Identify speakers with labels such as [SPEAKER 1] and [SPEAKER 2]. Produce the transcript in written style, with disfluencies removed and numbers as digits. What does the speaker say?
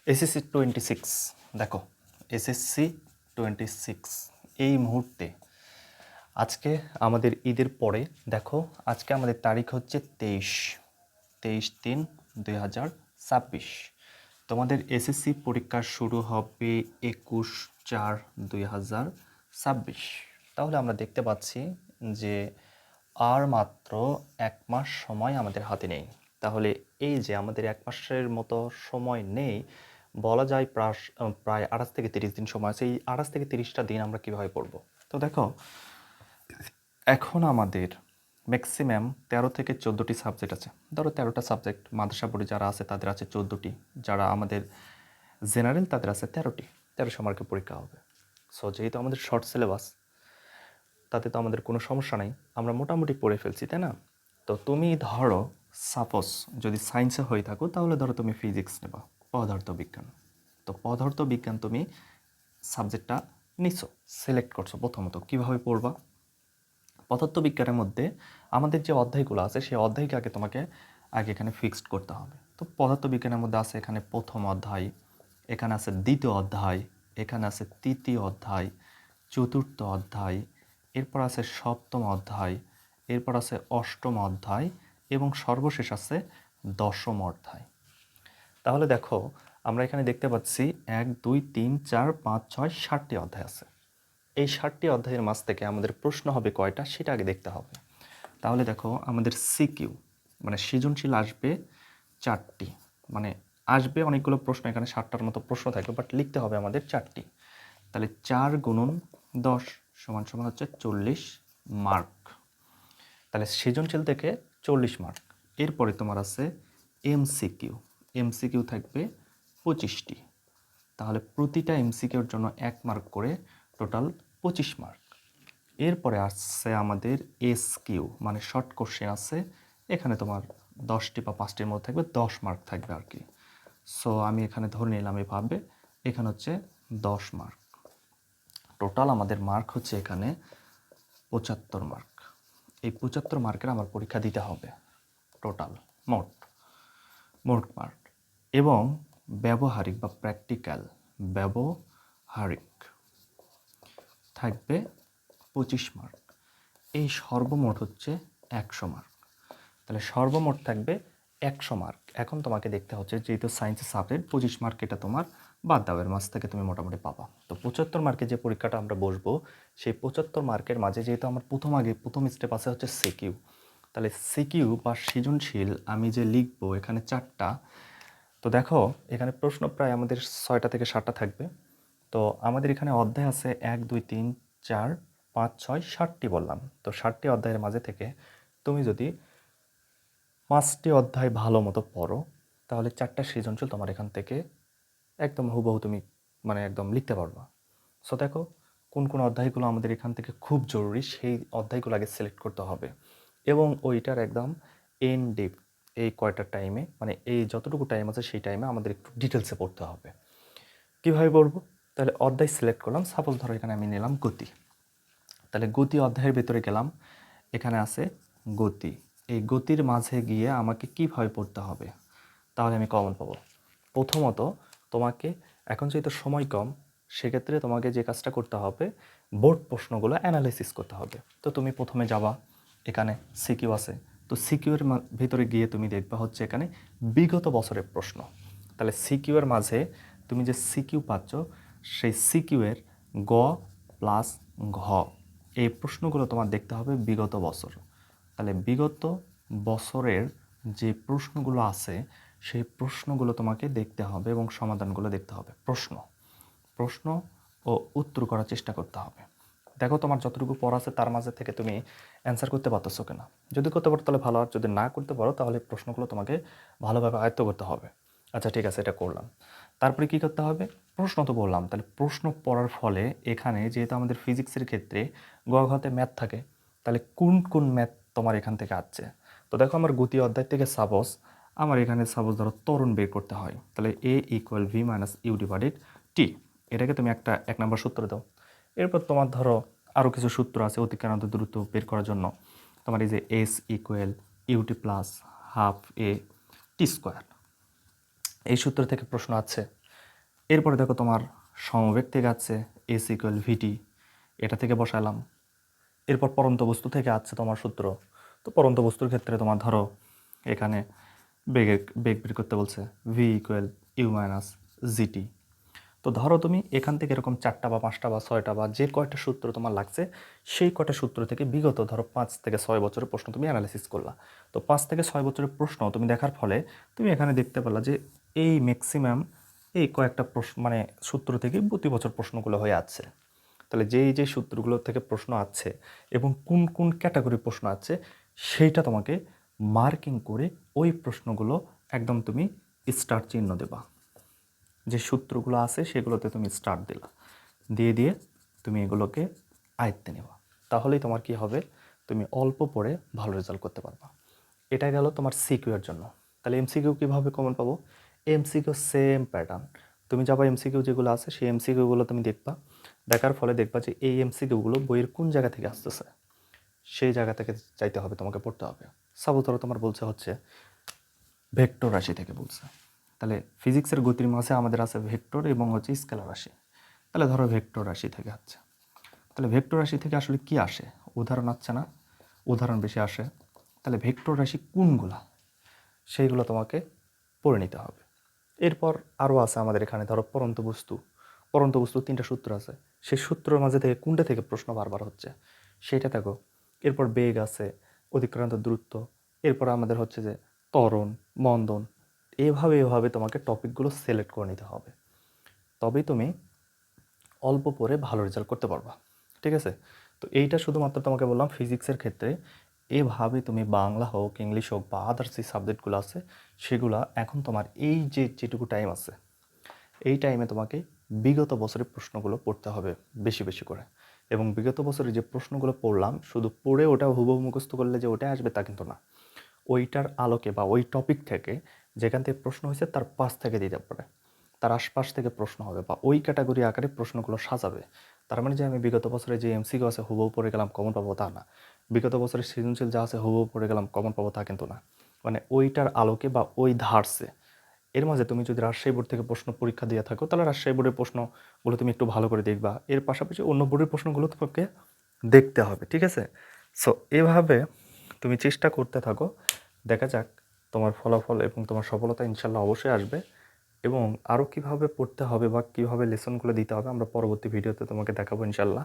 [SPEAKER 1] SSC 26 দেখো, SSC 26 এই মুহূর্তে আজকে আমাদের ঈদের পরে দেখো, আজকে আমাদের তারিখ হচ্ছে 23/3/2026। তোমাদের এসএসসি পরীক্ষা শুরু হবে 21/4/2026। তাহলে আমরা দেখতে পাচ্ছি যে আর মাত্র 1 মাস সময় আমাদের হাতে নেই। তাহলে এই যে আমাদের 1 মাসের মতো সময় নেই, বলা যায় প্রায় 28 থেকে 30 দিন সময় আছে। এই 28 থেকে 30টা দিন আমরা কীভাবে পড়ব? তো দেখো, এখন আমাদের ম্যাক্সিমাম 13 থেকে 14টি সাবজেক্ট আছে। ধরো 13টা সাবজেক্ট, মাদ্রাসা বোর্ডে যারা আছে তাদের আছে 14টি, যারা আমাদের জেনারেল তাদের আছে 13টি। 1300 মার্কের পরীক্ষা হবে। সো যেহেতু আমাদের শর্ট সিলেবাস, তাতে তো আমাদের কোনো সমস্যা নেই, আমরা মোটামুটি পড়ে ফেলছি, তাই না? তো তুমি ধরো সাপোজ যদি সায়েন্সে হয়ে থাকো, তাহলে ধরো তুমি ফিজিক্স নেবা, পদার্থ বিজ্ঞান। তো পদার্থ বিজ্ঞান তুমি সাবজেক্টটা নিছো, সিলেক্ট করছো। প্রথমত কীভাবে পড়বা? পদার্থ বিজ্ঞানের মধ্যে আমাদের যে অধ্যায়গুলো আছে সেই অধ্যায়কে তোমাকে আগে এখানে ফিক্সড করতে হবে। তো পদার্থ বিজ্ঞানের মধ্যে আছে এখানে প্রথম অধ্যায়, এখানে আছে দ্বিতীয় অধ্যায়, এখানে আছে তৃতীয় অধ্যায়, চতুর্থ অধ্যায়, এরপর আছে সপ্তম অধ্যায়, এরপর আছে অষ্টম অধ্যায় এবং সর্বশেষ আছে দশম অধ্যায়। তাহলে দেখো, আমরা এখানে দেখতে পাচ্ছি 1 2 3 4 5 6 7টি অধ্যায় আছে। এই 7টি অধ্যায়ের মাঝ থেকে আমাদের প্রশ্ন হবে কয়টা সেটা আগে দেখতে হবে। তাহলে দেখো, আমাদের সিকিউ মানে সৃজনশীল আসবে 4টি, মানে আসবে অনেকগুলো প্রশ্ন, এখানে 7টার মতো প্রশ্ন থাকবে, বাট লিখতে হবে আমাদের 4টি। তাহলে 4 × 10 = হচ্ছে 40 মার্ক। তাহলে সৃজনশীল থেকে 40 মার্ক। এরপরে তোমার আছে এমসিকিউ, এমসিকিউ থাকবে 25টি। তাহলে প্রতিটা এমসিকিউর জন্য 1 মার্ক করে, টোটাল 25 মার্ক। এরপরে আসছে আমাদের এসকিউ মানে শর্ট কোশ্চেন আছে, এখানে তোমার 10টি বা 5টির মধ্যে থাকবে, 10 মার্ক থাকবে আর কি। সো আমি এখানে ধরে নিলাম এভাবে, এখানে হচ্ছে 10 মার্ক। টোটাল আমাদের মার্ক হচ্ছে এখানে 75 মার্ক। এই 75 মার্কের আমার পরীক্ষা দিতে হবে, টোটাল মোট মার্ক। এবং ব্যবহারিক বা প্র্যাকটিক্যাল ব্যবহারিক থাকবে 25 মার্ক। এই সর্বমোট হচ্ছে 100 মার্ক। তাহলে সর্বমোট থাকবে 100 মার্ক। এখন তোমাকে দেখতে হচ্ছে, যেহেতু সায়েন্সের সাবজেক্ট 25 মার্ক এটা তোমার বাদ দাবের মাঝ থেকে তুমি মোটামুটি পাবা। তো 75 মার্কের যে পরীক্ষাটা আমরা বসবো, সেই 75 মার্কের মাঝে যেহেতু আমার প্রথম স্টেপ আছে হচ্ছে সিকিউ। তাহলে সিকিউ বা সৃজনশীল আমি যে লিখবো এখানে 4টা। তো দেখো, এখানে প্রশ্ন প্রায় আমাদের 6টা থেকে 7টা থাকবে। তো আমাদের এখানে অধ্যায় আছে 1 2 3 4 5 6 7টি বললাম। তো 7টি অধ্যায়ের মাঝে থেকে তুমি যদি 5টি অধ্যায় ভালো মতো পড়ো, তাহলে 4টা সৃজনশীল তোমার এখান থেকে একদম হুবহু তুমি মানে একদম লিখতে পারবা। সো দেখো, কোন কোন অধ্যায়গুলো আমাদের এখান থেকে খুব জরুরি, সেই অধ্যায়গুলো আগে সিলেক্ট করতে হবে এবং ওইটার একদম এন ডিপ এই কয়টা টাইমে, মানে এই যতটুকু টাইম আছে সেই টাইমে আমাদের একটু ডিটেলসে পড়তে হবে। কীভাবে পড়বো? তাহলে অধ্যায় সিলেক্ট করলাম, সাপোজ ধরো এখানে আমি নিলাম গতি। তাহলে গতি অধ্যায়ের ভেতরে গেলাম, এখানে আছে গতি। এই গতির মাঝে গিয়ে আমাকে কীভাবে পড়তে হবে, তাহলে আমি কমন পাবো। প্রথমত তোমাকে এখন যেহেতু সময় কম, সেক্ষেত্রে তোমাকে যে কাজটা করতে হবে, বোর্ড প্রশ্নগুলো অ্যানালাইসিস করতে হবে। তো তুমি প্রথমে যাবা, এখানে সিকিউ আছে। তো সিকিউর ভিতরে গিয়ে তুমি দেখবা হচ্ছে এখানে বিগত বছরের প্রশ্ন। তাহলে সিকিউর মাঝে তুমি যে সিকিউ পাচ্ছ, সেই সিকিউয়ের গ প্লাস ঘ এই প্রশ্নগুলো তোমার দেখতে হবে বিগত বছর। তাহলে বিগত বছরের যে প্রশ্নগুলো আছে সেই প্রশ্নগুলো তোমাকে দেখতে হবে এবং সমাধানগুলো দেখতে হবে। প্রশ্ন ও উত্তর করার চেষ্টা করতে হবে। দেখো, তোমার যতটুকু পড়া আছে তার মাঝে থেকে তুমি অ্যান্সার করতে পারতেছো কিনা। যদি করতে পারো তাহলে ভালো, আর যদি না করতে পারো তাহলে প্রশ্নগুলো তোমাকে ভালোভাবে আয়ত্ত করতে হবে। আচ্ছা ঠিক আছে, এটা করলাম। তারপরে কি করতে হবে? প্রশ্ন তো বললাম, তাহলে প্রশ্ন পড়ার ফলে এখানে যেহেতু আমাদের ফিজিক্সের ক্ষেত্রে গ ঘতে ম্যাথ থাকে, তাহলে কোন কোন ম্যাথ তোমার এখান থেকে আসছে। তো দেখো, আমার গতি অধ্যায় থেকে সাপোজ আমার এখানে সাপোজ ধরো ত্বরণ বের করতে হয়, তাহলে A = V - U/T। এটাকে তুমি এক নম্বর সূত্র দাও। এরপর তোমার ধরো আরও কিছু সূত্র আছে অতিক্রান্ত দূরত্ব বের করার জন্য। তোমার এই যে S = UT + ½ A T²। এই সূত্র থেকে প্রশ্ন আছে। এরপরে দেখো তোমার সমবেগ থেকে আছে এস ইকুয়াল ভিটি, এটা থেকে বসালাম। এরপর পরন্ত বস্তু থেকে আছে তোমার সূত্র। তো পরন্ত বস্তুর ক্ষেত্রে তোমার ধরো এখানে বেগ বেগ বের করতে বলছে v equal u minus gt. তো ধরো তুমি এখান থেকে এরকম 4টা বা 5টা বা 6টা বা যে কয়টা সূত্র তোমার লাগছে সেই কয়টা সূত্র থেকে বিগত ধরো 5 থেকে 6 বছরের প্রশ্ন তুমি অ্যানালাইসিস করলা। তো 5 থেকে 6 বছরের প্রশ্ন তুমি দেখার ফলে তুমি এখানে দেখতে পেলা যে এই ম্যাক্সিমাম এই কয়েকটা প্রশ্ন মানে সূত্র থেকে প্রতি বছর প্রশ্নগুলো হয়ে আছে। তাহলে যে সূত্রগুলো থেকে প্রশ্ন আছে এবং কোন কোন ক্যাটাগরির প্রশ্ন আছে সেইটা তোমাকে মার্কিং করে ওই প্রশ্নগুলো একদম তুমি স্টার চিহ্ন দেবা। যে সূত্রগুলো আছে সেগুলোতে তুমি স্টার্ট দিলা, দিয়ে দিয়ে তুমি এগুলোকে আয়ত্তে নেবা। তাহলেই তোমার কি হবে, তুমি অল্প পড়ে ভালো রেজাল্ট করতে পারবা। এটা গেল তোমার সিকিউ এর জন্য। তাহলে এমসিকিউ কীভাবে কমন পাবো? MCQ same pattern. তুমি যাবা এমসিকিউ যেগুলো আছে সেই এমসিকিউগুলো তুমি দেখবা, দেখার ফলে দেখবা যে এই এমসিকিউগুলো বইয়ের কোন জায়গা থেকে আসতেছে, সেই জায়গা থেকে চাইতে হবে, তোমাকে পড়তে হবে। সাপোজ ধরো তোমার বলছে হচ্ছে ভেক্টর রাশি থেকে বলছে, তাহলে ফিজিক্সের গতির মাঝে আমাদের আছে ভেক্টর এবং হচ্ছে স্কেলার রাশি। তাহলে ধরো ভেক্টর রাশি থেকে আসছে, তাহলে ভেক্টর রাশি থেকে আসলে কি আসে? উদাহরণ আসছে না, উদাহরণ বেশি আসে। তাহলে ভেক্টর রাশি কোনগুলা সেইগুলো তোমাকে পড়ে নিতে হবে। এরপর আরও আছে আমাদের এখানে ধরো পরন্ত বস্তু। পরন্ত বস্তু 3টা সূত্র আছে, সেই সূত্রের মাঝে থেকে কোনটা থেকে প্রশ্ন বারবার হচ্ছে সেইটা দেখো। এরপর বেগ আছে, অতিক্রান্ত দূরত্ব, এরপর আমাদের হচ্ছে যে ত্বরণ, মন্দন। এভাবে তোমাকে টপিকগুলো সিলেক্ট করে নিতে হবে, তবেই তুমি অল্প পড়ে ভালো রেজাল্ট করতে পারবা। ঠিক আছে? তো এইটা শুধুমাত্র তোমাকে বললাম ফিজিক্সের ক্ষেত্রে। এভাবে তুমি বাংলা হোক, ইংলিশ হোক বা আদার্স যে সাবজেক্টগুলো আছে সেগুলা এখন তোমার এই যেটুকু টাইম আছে এই টাইমে তোমাকে বিগত বছরের প্রশ্নগুলো পড়তে হবে বেশি বেশি করে। এবং বিগত বছরে যে প্রশ্নগুলো পড়লাম শুধু পড়ে ওটা হুবহু মুখস্থ করলে যে ওটা আসবে তা কিন্তু না। ওইটার আলোকে বা ওই টপিক থেকে যেখান থেকে প্রশ্ন হয়েছে তার পাশ থেকে দিতে পারে, তার আশপাশ থেকে প্রশ্ন হবে বা ওই ক্যাটাগরি আকারে প্রশ্নগুলো সাজাবে। তার মানে যে আমি বিগত বছরে যে এমসিকিউ আছে হুবহু পড়ে গেলাম কমন পাবো তা না, বিগত বছরের সৃজনশীল যা আছে হুবহু পড়ে গেলাম কমন পাবো তা কিন্তু না। মানে ওইটার আলোকে বা ওই ধারসে এর মাঝে তুমি যদি রাজশাহী বোর্ড থেকে প্রশ্ন পরীক্ষা দিয়ে থাকো তাহলে রাজশাহী বোর্ডের প্রশ্নগুলো তুমি একটু ভালো করে দেখবা, এর পাশাপাশি অন্য বোর্ডের প্রশ্নগুলো তোমাকে দেখতে হবে। ঠিক আছে? সো এভাবে তুমি চেষ্টা করতে থাকো, দেখা যাক তোমার ফলাফল এবং তোমার সফলতা ইনশাল্লাহ অবশ্যই আসবে। এবং আরও কীভাবে পড়তে হবে বা কীভাবে লেসনগুলো দিতে হবে আমরা পরবর্তী ভিডিওতে তোমাকে দেখাবো ইনশাল্লাহ।